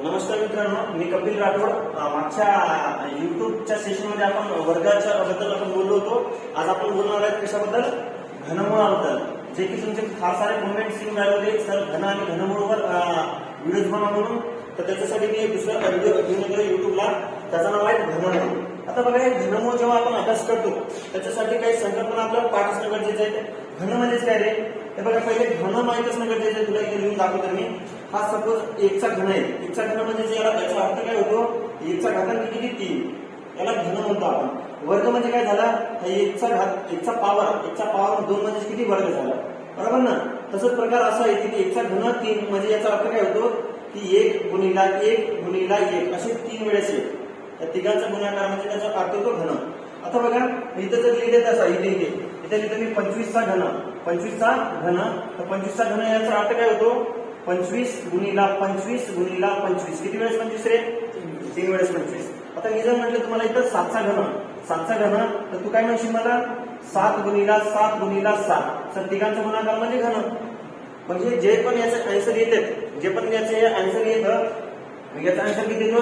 नमस्कार मित्रांनो, मी कपिल राठोड. मागच्या युट्यूबच्या सेशनमध्ये आपण वर्गाच्या बद्दल आपण बोललो होतो. आज आपण बोलणार आहोत कशाबद्दल? घनमुळाबद्दल. जे की तुमचे फार सारे कमेंट्स येऊन राहिले होते सर घन आणि घनमुळवर व्हिडिओज बनवा म्हणून. तर त्याच्यासाठी मी दुसरा व्हिडिओ घेऊन गेलो युट्यूबला. त्याचं नाव आहे घनमुळ. आता बघा, हे घनमुळ जेव्हा आपण अभ्यास करतो त्याच्यासाठी काही संकल्पना आपल्याला पाठ असणं गरजेचं आहे. घन म्हणजेच काय रे? हे बघा, पहिले घन माहित असणं गरजेचं आहे. तुला इथे लिहून दाखवतो मी. हा सपोज एकचा घन आहे. एकचा घन म्हणजे याचा अर्थ काय होतो? एकचा घातांक किती? 3. याला घन म्हणतो आपण. वर्ग म्हणजे काय झाला? एकचा पॉवर 2 म्हणजे किती वर्ग झाला, बरोबर ना? तसंच प्रकार असा आहे की एकचा घन 3 म्हणजे याचा अर्थ काय होतो की 1 गुणिला 1 गुणिला 1 असे 3 वेळेस आहे. त्या तिघांचा गुणाकार म्हणजे त्याचा अर्थ होतो घन. आता बघा, इथं जर लिहिले तसा इथे लिहितो मी 25चा घन. 25चा घन, तर 25चा घन याचा अर्थ काय होतो? 25 गुणिला 25 गुणिला 25. किती वेळेस 25 रे? 3 वेळेस 25. आता मी जर म्हटलं तुम्हाला इथं 7चा घन, तर तू काय म्हणशील मला? 7 गुणिला 7 गुणिला 7. तर तिघांचा गुणाकार म्हणजे घन. म्हणजे जे पण याचं आन्सर येते, जे पण याचे आन्सर येतं, याचा आन्सर किती येतो?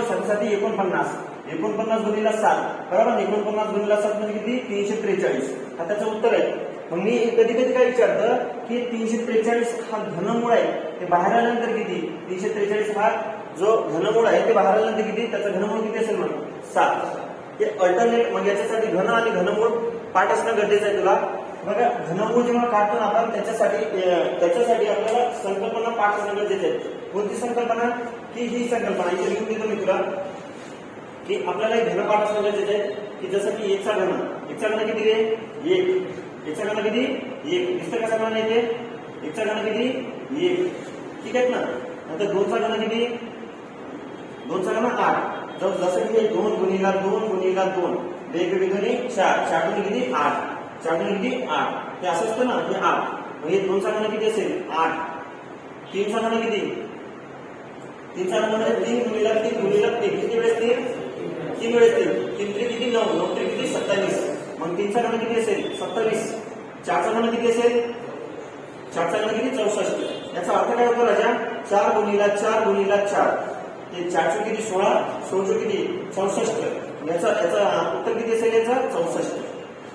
49 गुणिला 7, बरोबर? 49 गुणिला 7 म्हणजे किती? 343. हा त्याचं उत्तर आहे. मग मी कधी कधी काय विचारतं की 343 हा घनमूळ आहे, ते बाहेर आल्यानंतर किती? 343 हा जो घनमूळ आहे ते बाहेर आल्यानंतर किती? त्याचं घनमूळ किती असेल म्हणून? 7. हे अल्टरनेट. मग याच्यासाठी घन आणि घनमूळ पाठ असणं गरजेचं आहे तुला. बघा, घनमूळ जेव्हा काढतो ना आपण त्याच्यासाठी आपल्याला संकल्पना पाठ असणं गरजेचं आहे. कोणती संकल्पना? की ही संकल्पना इथे लिहून देतो मी तुला की आपल्याला एक घनपाठ असणं गरजेचं आहे. की जसं की एकचा घन किती रे? 1. एकचा घन किती? 1. दिसतं कसा घन येते? एकचा घन किती? 1. ठीक आहे ना? नंतर 2चा घन किती? 2चा घन 8. जसं की 2 गुणिला 2 गुणिला 2 वेगवेगळे 4. 4 गुणिले किती? 8. 4 गुणिले किती? 8. हे असं असतं ना, हे 8. म्हणजे 2चा घन किती असेल? 8. 3चा घन किती? 3चा घन म्हणजे 3 गुणिला 3 गुणिला 3. किती वेळेस 3? 3 वेळेस 3. 3 3 किती? 9. 9 3 किती? 27. मग 3चा घन किती असेल? 27. 4चा घन किती असेल? 4चा घन किती? 64. याचा अर्थ काय होतो राजा? 4 गुणिला 4 गुणिला 4. हे 4 किती? 16. 16 किती? 64. याचा उत्तर किती असेल? याचा 64.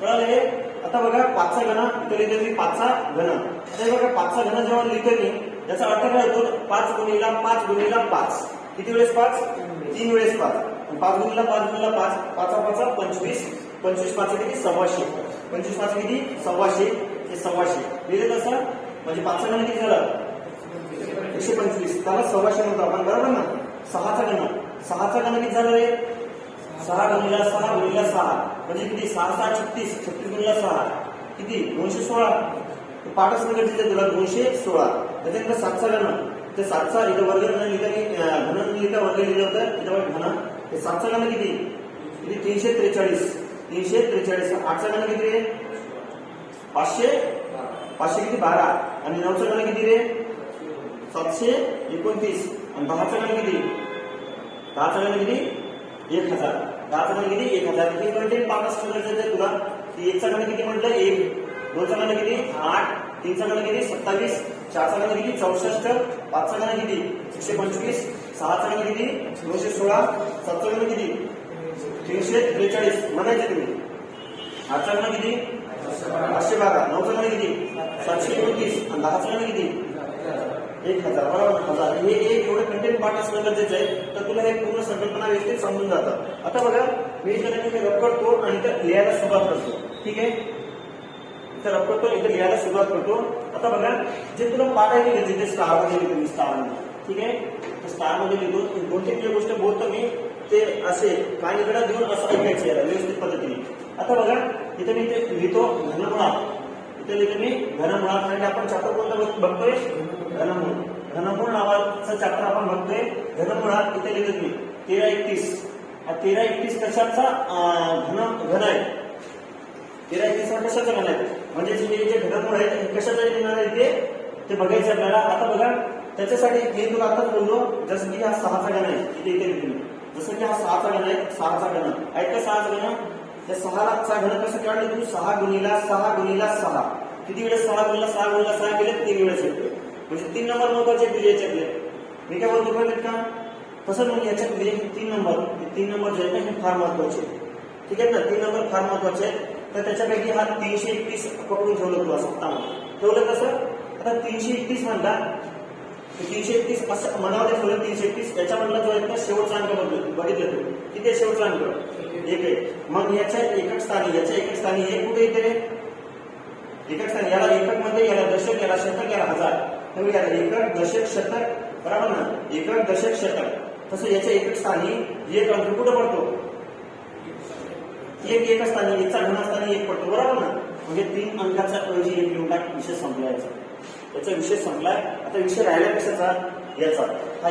कळलं हे? आता बघा, 5चा घन इथे लिहितो मी. 5चा घन. आता बघा, 5चा घन जेव्हा लिहितो मी, याचा अर्थ काय होतो? 5 गुणिला 5 गुणिला 5. किती वेळेस 5? 3 वेळेस 5. 5 गुणिला 5 गुणिला 5. 5 5 25. 25 5 किती? 125. 25 5 किती? 125. हे 125 लिहिले तसं. म्हणजे 5चा घन किती झालं? 125. त्याला 125 म्हणतो आपण, बरोबर ना? 6चा घन किती झालं रे? 6 गुणिला 6 गुणिला 6 म्हणजे किती? 6 6 36. 36 गुणिला 6 किती? 216. पाठ असणं गरजेचं आहे तुला. 216. त्याच्यानंतर 7चा घन. ते 7चा इथं वर्ग न लिहिता घन लिहिता वर्ग लिहिलं होतं. इथं घन. हे 7चा घन किती? 343. 343. 8चा घन किती रे? 500 किती? 12. आणि 9चा घन किती रे? 729. आणि 10चा घन किती? 10चा घन किती? 1000. 10चा घन किती? 1000. हे कंटेंट पाठ असणं गरजेचं आहे तुला. की 1चा घन किती म्हटलं? 1. 2चा घन किती? 8. 3चा घन किती? 27. 4चा घन किती? 64. 5चा घन किती? 125. 6चा घन किती? 216. 7चा घन किती? 343. म्हणायचे तुम्ही. 8चा घन किती? 512. 9चा घन किती? 729. आणि 10चा घन किती? 1000. बरोबर? 1000. हे एवढे कंटेंट पाठ असणं गरजेचं आहे. तर तुला हे पूर्ण संकल्पना व्यवस्थित समजून जातं. आता बघा, मी इथे रब करतो आणि इथं लिहायला सुरुवात करतो. ठीक आहे? इथं रब करतो, इथं लिहायला सुरुवात करतो. आता बघा, जे तुला पाठ आहे ते तिथे स्टार मध्ये लिहितो मी. स्टार मध्ये. ठीक आहे? स्टार मध्ये लिहितो. 2-3 जे गोष्ट बोलतो मी ते असे कानीकडे देऊन असं ऐकायचं याला व्यवस्थित पद्धतीने. आता बघा, इथे मी ते लिहितो घनमुळात. इथे लिहितो मी घनमुळात. म्हणजे आपण चॅप्टर कोणता बघतोय? घनमूळ नावाचं चॅप्टर आपण बघतोय. घनमुळात इथे लिहितो मी 1331. 1331 कशाचा घन आहे? 1331 हा कशाचा घन आहे? म्हणजे जे घनमूळ आहे ते कशाचा येणार आहे ते बघायचं आपल्याला. आता बघा, त्याच्यासाठी मी तुला आताच बोललो, जसं की हा 6चा घन आहे. इथे लिहितो मी. जसं की हा 6चा घन आहे. 6चा घन आहे का? 6चा घन. त्या 6चा घन कसं काढलं तू? 6 गुणिला 6 गुणिला 6. किती वेळेस? 6 गुणिला 6 गुणिला 6 केले? 3 वेळेस येतो. म्हणजे 3 नंबर महत्वाचे तुझे याच्यातले. मी काय बोलतो माहिती का? तसं मग याच्यातले 3 नंबर जे आहेत हे फार महत्वाचे, ठीक आहे ना. 3 नंबर फार महत्वाचे आहेत. तर त्याच्यापैकी हा 331 पकडून ठेवलं तू असं ठेवलं कसं. आता 331 म्हणला 331 असं मनामध्ये ठेवलं. 331 याच्यामधला जो आहे ना शेवटचा अंक बघितलं तू किती आहे शेवटचा अंक 1 आहे. मग याच्या एकक स्थानी हे कुठे येते एकक स्थानी. याला एकक मध्ये याला दशक याला शतक याला हजार. तर याला एकक दशक शतक बरोबर ना. एकक दशक शतक तसं याच्या एकक स्थानी एक अंक कुठं पडतो एक स्थानी. एकचा घनस्थानी 1 पडतो बरोबर ना. म्हणजे 3 अंकाचा ऐवजी 1 लिहून टाक. विषय संपला याचा विषय संपलाय. आता विषय राहिला कशाचा याचा. हा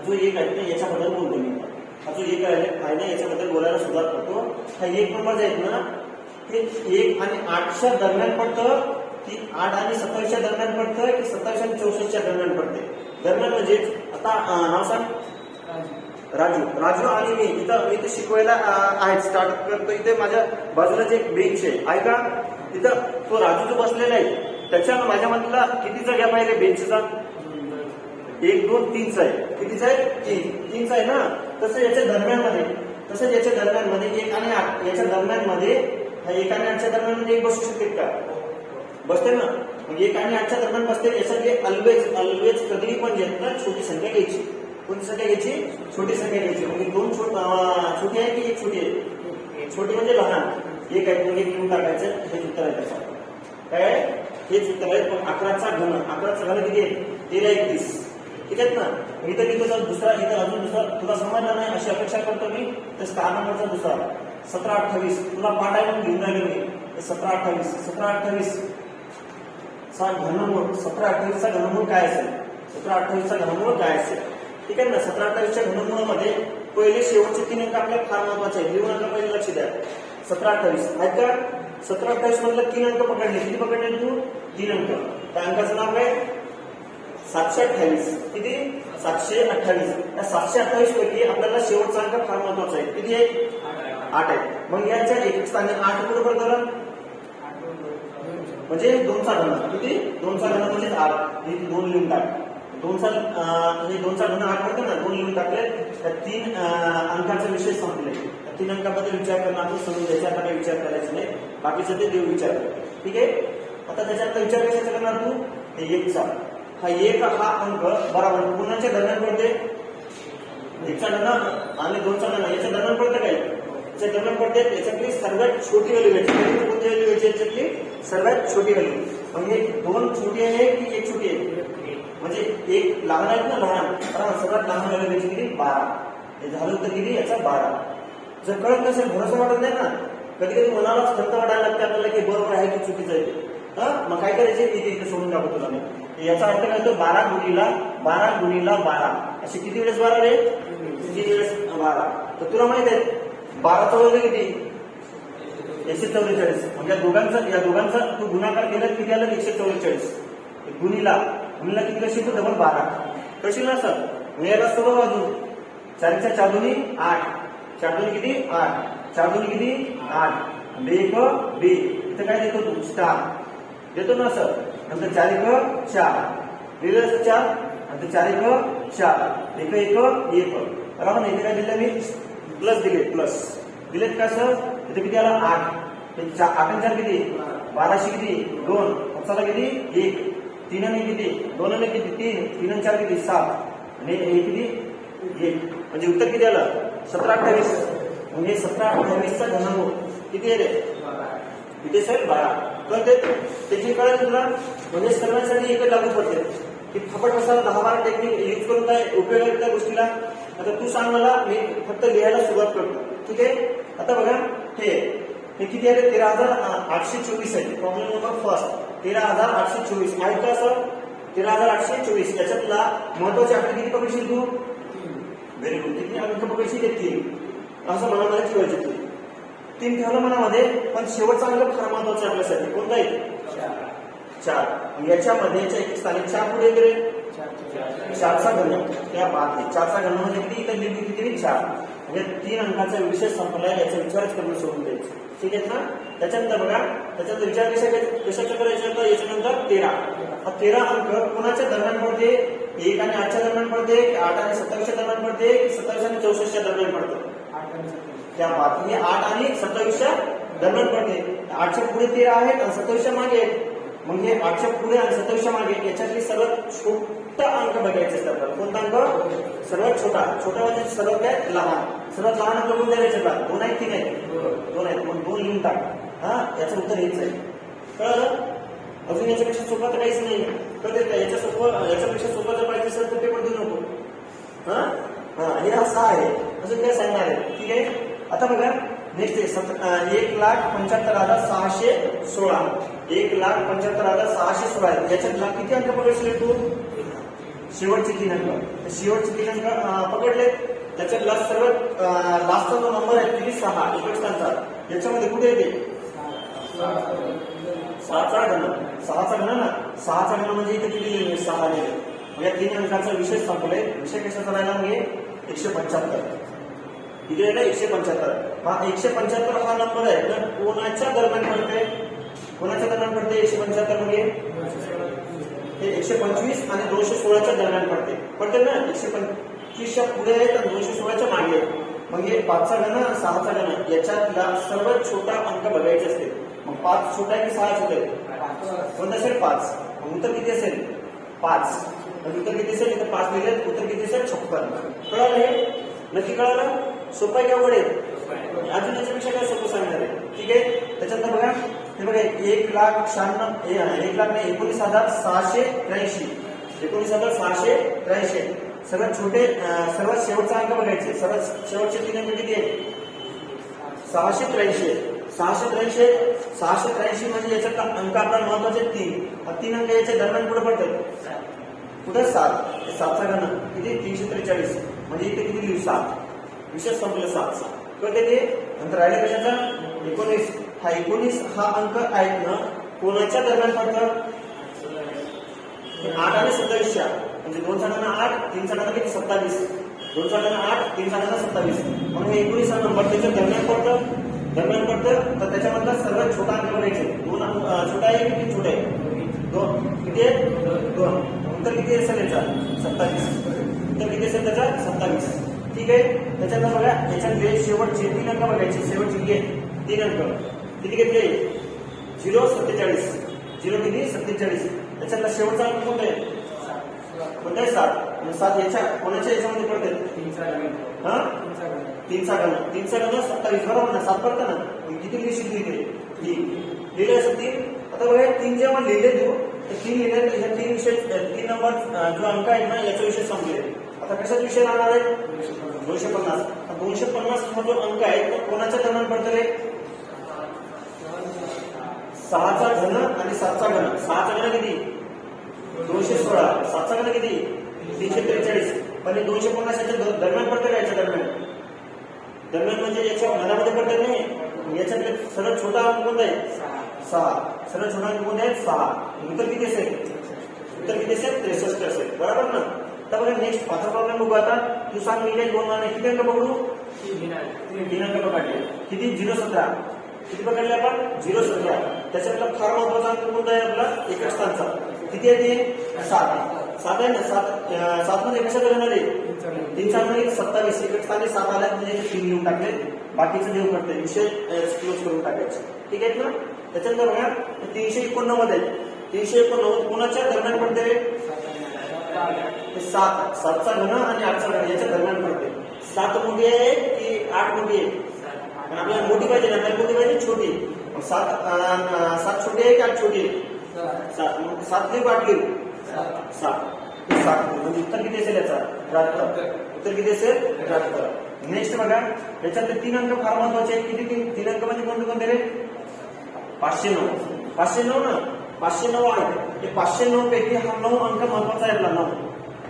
जो एक आहे ना याच्याबद्दल बोलतो मी. हा जो एक आहे ना याच्याबद्दल बोलायला सुरुवात करतो. हा 1 नंबर जे आहेत ना ते 1 आणि 8च्या दरम्यान पडतं की 8 आणि 27च्या दरम्यान पडतं की 27 आणि 64च्या दरम्यान पडते. दरम्यान म्हणजे आता नाव सांग. राजू आणि मी इथं शिकवायला आहेत. स्टार्ट करतो. इथे माझ्या बाजूला जे बेंच आहे का तिथं तो राजू जो बसलेला आहे त्याच्या माझ्या मधला कितीचा गॅप आहे रे बेंचचा 1 2 3चा आहे. कितीचा आहे 3चा आहे ना. तसं याच्या दरम्यान मध्ये 1 आणि 8 याच्या दरम्यान मध्ये 1 आणि 8च्या दरम्यान मध्ये 1 बसू शकते का बसते ना. मग 1 आणि 8च्या दरम्यान बसते. यासाठी ऑलवेज कधीही पण येत ना छोटी संख्या घ्यायची. कोणती संख्या घ्यायची छोटी संख्या घ्यायची. म्हणजे 2 छोटी आहे की 1 छोटी आहे. छोटी म्हणजे लहान 1 आहे म्हणजे लिहून टाकायचं. हेच उत्तर आहे त्याचं काय हेच उत्तर आहे. पण 11चा घन किती आहे 13 31 ठीक आहेत ना. इथं दुसरा अजून दुसरा तुला समजला नाही अशी अपेक्षा करतो मी. तर 6 नंबरचा दुसरा 17 28 तुला पाठ आहे म्हणून घेऊन राहिलो मी. 17 28 चा घनमूळ 17 28 चा घनमूळ काय असेल 17 28 चा घनमूळ काय असेल ठीक आहे ना. 17 28 च्या घनमूळामध्ये पहिले शेवटचे 3 अंक आपल्याला फार महत्वाचे आहेत. लिहून नका पहिले लक्ष द्या. 17 28 आहेत का. 17 28 मधलं 3 अंक पकडले. किती पकडले तू 3 अंक. त्या अंकाचं नाव काय 728. किती 728. या 728 पैकी आपल्याला शेवटचा अंक फार महत्वाचा आहे. किती आहे 8 आहे. मग याच्या एकक स्थानी 8 बरोबर करा म्हणजे 2चा घन. किती 2चा घन म्हणजे 8. 2 लिहून टाक. 2चा घन 8 होते ना 2 लिहून टाकले. त्या 3 अंकाचा विषय संपले. 3 अंकाबद्दल विचार करणं आपण समजून त्याच्याकडे काही विचार करायचा नाही. बाकीचं ते देव विचार कर ठीक आहे. आता त्याच्यात विचार कशाचा करणार तू 1चा. हा 1 हा अंक बरोबर पुन्हाच्या दरम्यान पडते. 1चा घन आणि 2चा घन याच्या दरम्यान पडते काय याच्या दरम्यान पडते. याच्यातली सर्वात छोटी व्हॅल्यू घ्यायची. कोणती व्हॅल्यू घ्यायची याच्यातली सर्वात छोटी व्हॅल्यू. म्हणजे 2 छोटी आहे की 1 छोटी आहे म्हणजे 1 लहान आहे ना लहान. सर्वात लहान व्हॅल्यू घ्यायची किती 12. हे झालं तर किती याचा 12. जर कळत नसेल भरोसा वाटत नाही ना कधी कधी मनालाच खंत वाटायला लागते आपल्याला की बरोबर आहे की चुकीचं आहे. मग काय करायचे इथे सोडून टाकतो तुला मी. याचा अर्थ काय होतो 12 गुणिला 12 असे किती वेळेस 12 रे किती वेळेस 12. तर तुला माहित आहे 12चा वर्ग किती 144. म्हणजे या दोघांचा तू गुणाकार केला किती आलं 144. गुणिला किती कशी तू डबल 12 कशी ना सर मिळायला सर्व बाजू 4च्या 4 दुनी 8 4 दुनी किती 8 4 दुनी किती 8 बे इथं काय देतो तू स्टार देतो ना सर. नंतर 4 1 4 दिलं 4 नंतर 4 1 4 1 1 1 बरोबर ना. इथे काय दिलं मी प्लस दिलेत का सर. इथे किती आला 8 8 आणि 4 किती 12 किती 2 चला किती 1 3 आणि किती 2 आणि किती 3 3 आणि 4 किती 7 आणि हे किती 1 म्हणजे उत्तर किती आलं 17 28. म्हणजे 17 28 चा घनमूळ किती आहे रे इथे सर 12. कळते त्याची कळेल तुला. म्हणजे सर्वांसाठी एकच लागू पडते की फपट कसा 10-12 टेक्निक यूज करून काय उपयोग आहे त्या गोष्टीला. आता तू सांग मला मी फक्त लिहायला सुरुवात करतो ठीक आहे. आता बघा हे किती आहे 13,824 आहे. प्रॉब्लेम नंबर फर्स्ट 13,824 आहे का सर 13,824. त्याच्यातला महत्वाचे आकडे किती पकडशील तू व्हेरी गुड. किती अंक पकडशील 3 असं मनामध्ये ठेवायचे. 3 ठेवलं मनामध्ये. पण शेवटचा अंक फार महत्वाचा आपल्यासाठी कोणता आहे 4. याच्यामध्ये एक स्थानिक 4 पुढे गेले 4चा घन त्या 4चा घन म्हणजे किती इथं लिहिली किती 4. म्हणजे 3 अंकाचा विषय संपलाय. याचा विचारच करणं सोडून द्यायचं ठीक आहे ना. त्याच्यानंतर बघा त्याच्यानंतर विचार कशाचा करायचा होता. याच्यानंतर 13 हा 13 अंक कोणाच्या दरम्यान पडते 1 आणि 8च्या दरम्यान पडते, 8 आणि 27च्या दरम्यान पडते, 27 आणि 64च्या दरम्यान पडते? त्या बात हे 8 आणि 27च्या दरम्यान पडते. 8च्या पुढे 13 आहेत आणि 27च्या मागे आहेत. मग हे 8च्या पुढे आणि 27च्या मागे याच्यातली सर्वात छोटा अंक बघायचा असतो आपल्याला. कोणता अंक? सर्वात छोटा. छोटा म्हणजे सर्वात काय? लहान. सर्वात लहान अंक कोणता द्यायचा? 2 आहेत, 3 आहेत? 2 आहेत. मग 2 लिहून टाक. हा, याचं उत्तर हेच आहे. कळलं? अजून याच्यापेक्षा सोपं तर काहीच नाही. कळते? याच्यापेक्षा सोपं जर पाहिजे असेल तर पेपर देऊ नको. हा हा, हे असं आहे. अजून काय सांगणार आहे? ठीक आहे. आता बघा नेक्स्ट 1,75,616. 1,75,616 आहे. याच्यात किती अंक पकडले तू? शेवटचे 3 अंक. शेवटचे 3 अंक पकडले. त्याच्यातला सर्वात लास्टचा जो नंबर आहे किती? 6 एकच स्थानचा. याच्यामध्ये कुठे येते? 6चा घन. 6चा घन ना. 6चा घन म्हणजे इथे किती? 6 आलेले. या 3 अंकाचा विषय संपलाय. विषय कशाचा राहिला? म्हणजे 175. किती आहे ना? 175. हा 175 हा नंबर आहे तर कोणाच्या दरम्यान पडते? कोणाच्या दरम्यान पडते 175? म्हणजे हे 125 आणि 216च्या दरम्यान पडते. पडते ना? 125च्या पुढे आहेत आणि 216च्या मागे आहेत. मग हे 5चा घन, 6चा घन याच्यातला सर्वात छोटा अंक बघायचे असते. मग 5 छोटा आहे की 6 छोटा आहे? कोणता असेल? 5. मग उत्तर किती असेल? 5. उत्तर किती असेल? इथं 5 लिहिले. उत्तर किती असेल? 56. कळलं हे? नक्की कळालं? सोपं आहे की अवघड आहे? अजून याच्यापेक्षा काय सोपं सांगणार आहे? ठीक आहे. त्याच्यानंतर बघा हे बघा 19,683. 19,683. सर्वात छोटे सर्वात शेवटचा अंक बघायचे. सर्वात शेवटचे 3 अंक किती आहेत? 683. 683 म्हणजे याच्यात अंक आपल्याला महत्वाचे 3. 3 अंक याच्या दरम्यान पुढे पडतात. कुठे? 7. 7चा घन किती? 343. म्हणजे इथे किती लिहू? 7. विशेष संपलं 7. कळते ते? नंतर राहिले कशाचा? 19. हा 19 हा अंक आहेत ना कोणाच्या दरम्यान पडतं? 8 आणि 27च्या. म्हणजे 2चा घन 8, 3चा घन किती? 27. 2चा घन 8, 3चा घन 27. म्हणून 19 हा नंबर त्याच्या दरम्यान पडतं. तर त्याच्यामधला सर्वात छोटा अंक बघायचे. 2 छोटा आहे किती? छोटा आहे? 2. किती आहे? 2. उत्तर किती असेल याचा? 27. उत्तर किती असेल त्याचा? 27. ठीक आहे. त्याच्यानंतर बघा याच्यातले शेवटचे 3 अंक बघायचे. शेवटचे किती आहेत? 3 अंक किती घेतले? 0,47. 0 किती? 47. त्याच्यातला शेवटचा अंक कोणता आहे? कोणता आहे? 7. 7 याच्या कोणाच्या याच्यामध्ये पडते? 3चा घन. 3चा घन 27. बरोबर ना? 7 पडतं ना. किती लिहिशील तिथे? 3 लिहिले असं 3. आता बघा 3 जेव्हा लिहिले तू तर 3 लिहिले तर ह्या 3 विषय 3 नंबर जो अंक आहे ना याचा विषय संपले. आता कशाचा विषय राहणार आहे? 250. 250 हा जो अंक आहे तो कोणाच्या दरम्यान पडतो रे? 6चा घन आणि 7चा घन. 6चा घन किती? 216. 7चा घन किती? 343. पण 250 याच्या दरम्यान पडतं का? याच्या दरम्यान म्हणजे याच्या घनामध्ये पडत नाही. याच्यातले सर्वात छोटा अंक कोणता आहे? 6. सर्वात छोटा अंक कोणता आहे? 6. उत्तर किती असेल? उत्तर किती असेल? 63 असेल. बरोबर ना? तर बघा नेक्स्ट 5चा प्रॉब्लेम बघू. आता तू सांग मी काही 2 माने किती अंक पकडू? 3 अंक पकडले. किती? 0,17. किती पकडले आपण? 0,17. त्याच्यातला फार महत्वाचा अंक कोणता आहे आपला? एकच स्थानचा. किती आहे ते? 7. 7 आहे ना? 7 मध्ये कशात येणार आहे? 3चा घन 27. एकच स्थानी 7 आल्या म्हणजे 3 लिहून टाकले. बाकीचं देऊ करते. विषय क्लोज करून टाकायचे. ठीक आहे ना? त्याच्यानंतर बघा 389 आहे. 389 कोणाच्या दरम्यान पडते? 7. 7चा घन आणि 8चा घन याच्या दरम्यान पडते. 7 मोठी आहे की 8 मोठी आहे? पण आपल्याला मोठी पाहिजे ना? मोठी पाहिजे छोटी? 7 छोटी आहे की 8 छोटी आहे? 7 लिहू 8 लिहू? 7. म्हणजे उत्तर किती असेल याचा? 73. उत्तर किती असेल? 73. नेक्स्ट बघा याच्यातले 3 अंक फार महत्वाचे आहेत. किती? 3 अंक म्हणजे कोणते कोणते रे? 509. 509 ना? 509 आहे. हे 509 पैकी हा 9 अंक महत्वाचा आहे.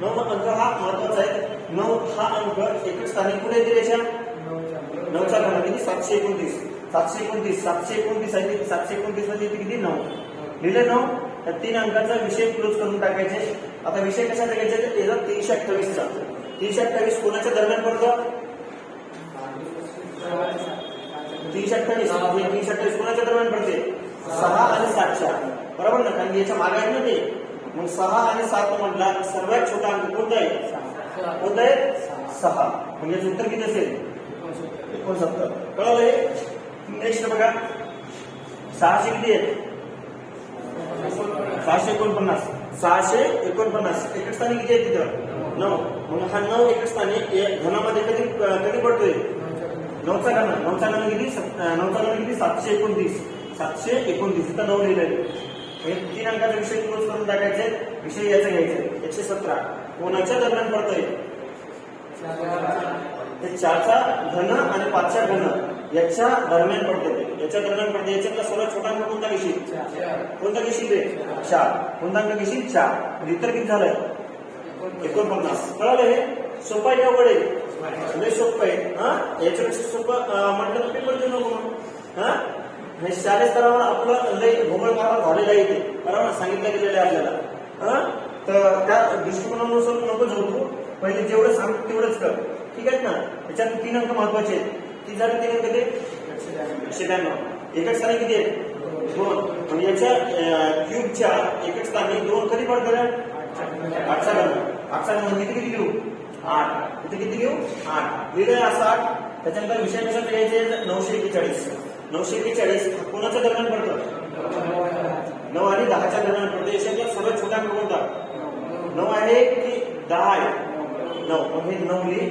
9 अंक हा महत्वाचा आहे. 9 हा अंक एकच स्थानी कुठे येते याच्या? 9चा घन किती? 729. 729 आहे. 729 म्हणजे किती? 9 लिहिले. 9 तर 3 अंकाचा विषय क्लोज करून टाकायचे. आता विषय कशाचा घ्यायचा? 328चा. 328 कोणाच्या दरम्यान पडतो? 328 कोणाच्या दरम्यान पडते? 6 आणि 7च्या. बरोबर ना? कारण याच्या मागे आहेत ना ते मग 6 आणि 7 म्हटला सर्वात छोटा अंक कोणता आहे? कोणता आहे? 6. म्हणजे याचं उत्तर किती असेल? 69. कळलं हे? नेक्स्ट बघा 600 किती आहेत? 649. 649 एकक स्थानी किती आहे तिथं? 9. मग हा 9 एकक स्थानी घनामध्ये कधी पडतोय? 9चा घन. 9चा घन किती? 9चा घन किती? 729. 729 इथं 9 लिहिलंय. हे 3 अंकाचा विषय क्लोज करून टाकायचे. विषय याचा घ्यायचा 117. कोणाच्या दरम्यान पडतोय? हे 4चा घन आणि 5च्या घन याच्या दरम्यान पडते. याच्या दरम्यान पडते. याच्यातला सर्वात छोटा अंक कोणता घेशील? कोणता घेशील रे? 4. कोणता अंक घेशील? 4. इतर किती झालंय? 49. कळलं हे? सोपं आहे का अवघड आहे? लय सोपं आहे. याच्यापेक्षा सोपं म्हटलं तर पेपर देऊ नको मग. हे शालेय स्तरावर आपलं लय भूगोल काढा झालेला आहे ते. बरोबर सांगितलं गेलेलं आहे आपल्याला. तर त्या दृष्टिकोनानुसार नको जाऊ तू. पहिले जेवढं सांग तेवढंच कर. ठीक आहे ना? त्याच्यात 3 अंक महत्वाचे आहेत. किती झाले 3 अंक ते? 192. एकक स्थानी किती आहे? 2. म्हणजे याच्या क्यूबच्या एकक स्थानी 2 कधी पडतात? 8चा घन. 8चा घन किती किती घेऊ? 8. इथे किती घेऊ? 8. लिहिलंय असं 8. त्याच्यानंतर विषय कशात घ्यायचे? 941. 941 कोणाच्या दरम्यान पडतं? 9 आणि 10च्या दरम्यान पडतं. याच्यातला सर्वात छोटा अंक कोणता? 9 आहे की 10 आहे? 9. मग हे 9 लिहि.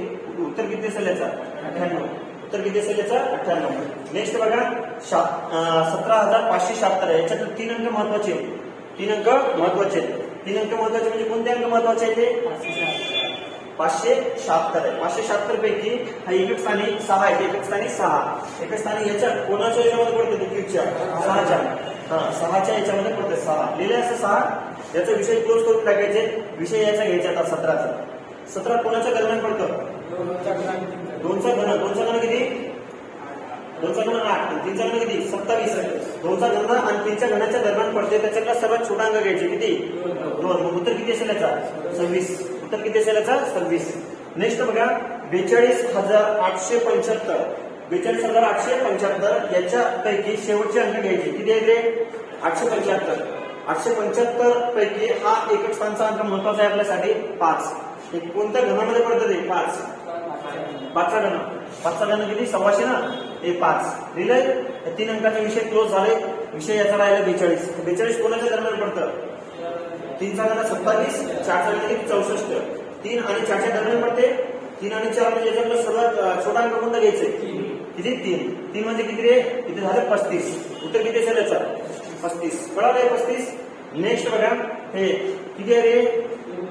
उत्तर किती असेल याचा? 98. उत्तर किती असेल याचा? 98. नेक्स्ट बघा 17,576 आहे. याच्यात 3 अंक महत्वाचे आहेत. 3 अंक महत्वाचे आहेत. 3 अंक महत्वाचे म्हणजे कोणते अंक महत्वाचे आहेत? ते 576 आहे. 576 पैकी हा एकक स्थानी 6 आहे. एकक स्थानी 6. एकक स्थानी याच्या कोणाच्या याच्यामध्ये पडते? क्यूबच्या 6च्या. 6च्या याच्यामध्ये पडते 6. लिहिले असं 6. याचा विषय क्लोज करून टाकायचे. विषय याचा घ्यायचा आता 17चा. 17 कोणाच्या दरम्यान पडतं? 2चा घन. 2चा घन किती? 2चा घन 8. 3चा घन किती? 27. 2चा घन आणि 3च्या घनाच्या दरम्यान पडते. त्याच्यातला सर्वात छोटा अंक घ्यायचे. किती? 2. मग उत्तर किती असेल याचा? 26. उत्तर किती असेल याचा? 26. नेक्स्ट बघा 42,875. 42,875 याच्या पैकी शेवटचे अंक घ्यायचे. किती आहे ते? 875. 875 पैकी हा एकक स्थानचा अंक महत्वाचा आहे आपल्यासाठी 5. हे कोणत्या घनामध्ये पडतं ते? 5. 5चा घन. 5चा घन किती? 125 ना? हे 5 लिहिलंय. 3 अंकाचे विषय क्लोज झाले. विषय याचा राहिला 42. 42 कोणाच्या दरम्यान पडतं? 3चा घन 27. 4चा घन किती? 64. 3 आणि 4च्या दरम्यान पडते. 3 आणि 4 म्हणजे याच्यातला सर्वात छोटा अंक कोणता घ्यायचा? किती? 3. 3 म्हणजे किती रे? इथे झालं 35. उत्तर किती असेल याचा? 35. कळालं 35. नेक्स्ट बघा हे किती आहे रे?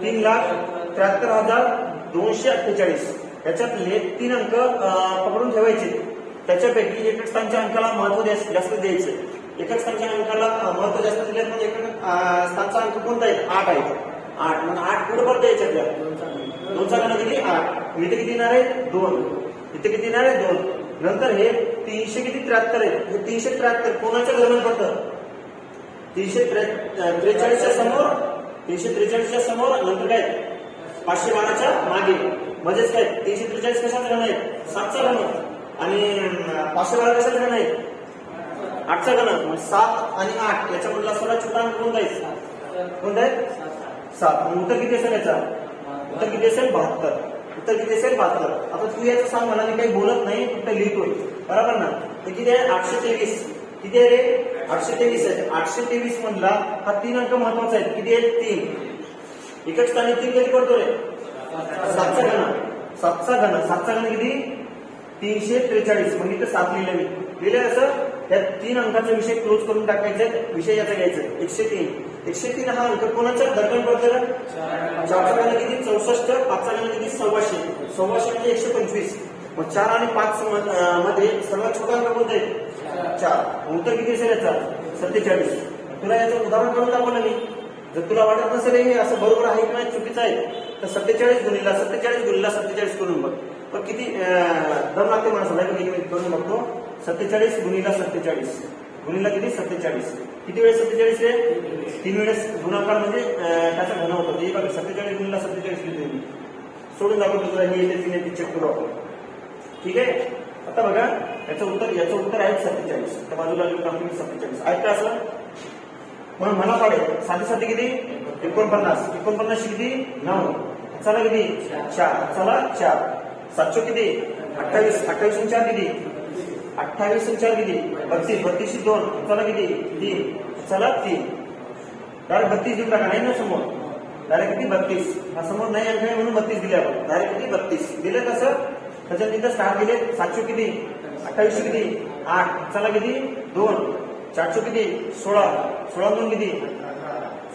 3,73,248. याच्यातले 3 अंक पकडून ठेवायचे. त्याच्यापैकी एकक स्थानच्या अंकाला महत्व जास्त द्यायचे. एकक स्थानच्या अंकाला महत्व जास्त दिले म्हणजे एकक स्थानचा अंक कोणता आहे? 8 आहे. 8. मग 8 कुठं पडतं याच्यातल्या? 2चा घन किती? 8. इथे किती येणार आहे? 2. इथे किती येणार आहे? 2. नंतर हे 373 आहे. हे 373 कोणाच्या दरम्यान पडतं? 343च्या समोर. 343च्या समोर. नंतर काय? 512च्या मागे. म्हणजेच काय? 343 कशाचं घन आहे? 7चा घन. आणि 512 कशाचं घन आहे? 8चा घन. मग 7 आणि 8 याच्यामधला सर्वात छोटा अंक कोणता आहे? कोणता आहे? 7. मग उत्तर किती असेल याचा? उत्तर किती असेल? 72. उत्तर किती असेल? 72. आता तू याचं सांग. मला मी काही बोलत नाही, फक्त लिहितोय. बरोबर ना? तर किती आहे? 823. किती आहे रे? 823 आहे. 823 मधला हा 3 अंक महत्वाचा आहे. किती आहे? 3. एकच स्थानी 3 कधी पडतो रे? 7चा घन. 7चा घन. 7चा घन किती? 343. मग इथं 7 लिहिलं मी. लिहिलं असं. या 3 अंकाचा विषय क्लोज करून टाकायचे. विषय याचा घ्यायचा 103. 103 हा अंक कोणाच्या दरम्यान पडतो? 4चा घन किती? 64. 5चा घन किती? 125. 125 म्हणजे 125. मग 4 आणि 5 मध्ये सर्वात छोटा अंक कोणता आहे? 4. उत्तर किती असेल याचा? 47. तुला याचं उदाहरण करून दाखवलं मी. जर तुला वाटत नसेल हे असं बरोबर आहे की नाही चुकीचं आहे तर 47 गुणिला 47 करून बघ. पण किती दम लागते माणसाला करून बघतो. 47 गुणिला 47 गुणिला किती? 47. किती वेळेस 47 आहे? 3 वेळेस गुणाकार म्हणजे त्याचा घन होतो. 47 गुणिला 47 लिहिते मी. सोडून दाखवतो तुला हे येते की नाही चेक करू आपण. ठीक आहे. आता बघा याचं उत्तर आहे 47. त्या बाजूला 47 आहेत का असं? म्हणून मला पाडेल साधी किती? 49 49 किती 9 चला किती 4 चला 4 700 किती 28 28 4 किती 28 4 किती 32 32 2 चला किती 3 चला 3 डायरेक्ट 32 देऊन टाका नाही ना समोर डायरेक्ट किती 32 हा समोर नाही अंक आहे म्हणून 32 दिले आपण डायरेक्ट किती 32 दिले कसं त्याच्यात तिथं स्टार दिले 700 किती 28 किती 8 चला किती 2 400 किती 16 16 2 किती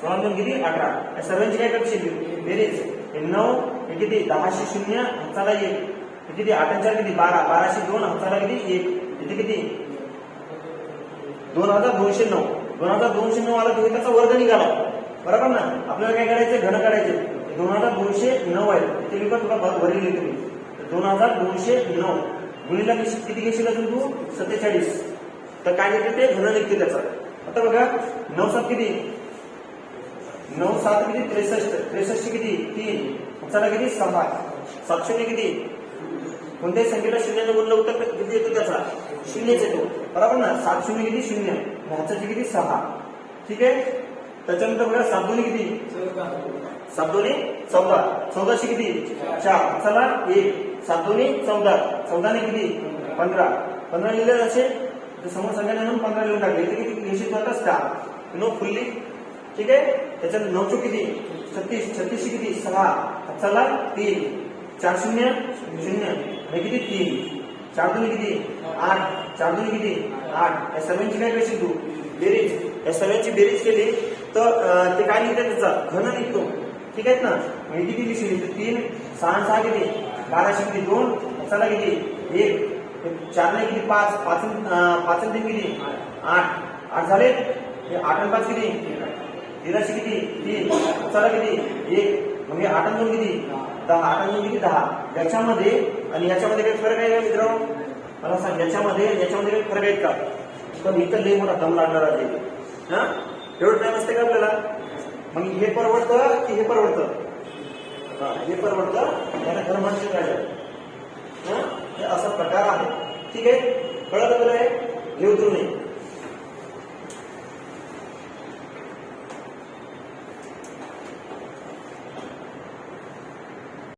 16 2 किती 18 या सर्वांची काय करायची बेरीज हे 9 हे किती 10 शी 0 चला 1 हे किती 8 4 किती 12 12 शी 2 चला किती 1 इथे किती 2209 2209 आला तर त्याचा वर्ग निघाला बरोबर ना आपल्याला काय करायचं घन काढायचे 2209 आहे ते लिहा थोडा वरील लिहितो मी 2209 गुणिले किती घेशील अजून तू 47 तर काय येते ते घन निघते त्याचा आता बघा 9 7 किती 9 7 किती 63 63 किती 3 चला किती 6 700 किती कोणत्याही संख्येला शून्याने गुणलं होतं किती येतो त्याचा शून्यच येतो बरोबर ना 7 शून्य किती 0 ह्याचं किती 6 ठीक आहे त्याच्यानंतर बघा 7 दोन्ही किती 7 दोन्ही 14 14 किती 4 चला 1 7 दोन्ही 14 14 ने किती 15 15 लिहिलं असेल तर समोर संख्या म्हणून 15 लिहून टाकले इथे किती घेशील आता स्टार नो फुल्ली ठीक आहे त्याच्यात 9 किती 36 36 किती 6 चला 3 4 0 0 हे किती 3 4 दोन्ही किती 8 4 दोन्ही किती 8 या सर्वांची काय करशील तू बेरीज या सर्वांची बेरीज केली तर ते काय लिहितात त्याचा घन निघतो ठीक आहे ना म्हणजे किती लिहिशील 3 6 6 किती 12 किती 2 चला किती 1 4 ने किती 5 5 3 किती 8 8 झाले 8 5 किती 13 किती 3 चला किती 1 म्हणजे 8 2 किती 10 8 2 किती 10 याच्यामध्ये आणि याच्यामध्ये काही फरक आहे का मित्रांनो मला सांग याच्यामध्ये काही फरक आहेत का पण इथं लई मोठा दम लागणार आहे हा एवढं टाइम असते का आपल्याला मग हे परवडतं की हे परवडतं हे परवडतं याला खरं म्हणजे काय हे असा प्रकार आहे ठीक आहे कळलं तुला हे घेऊ तू नाही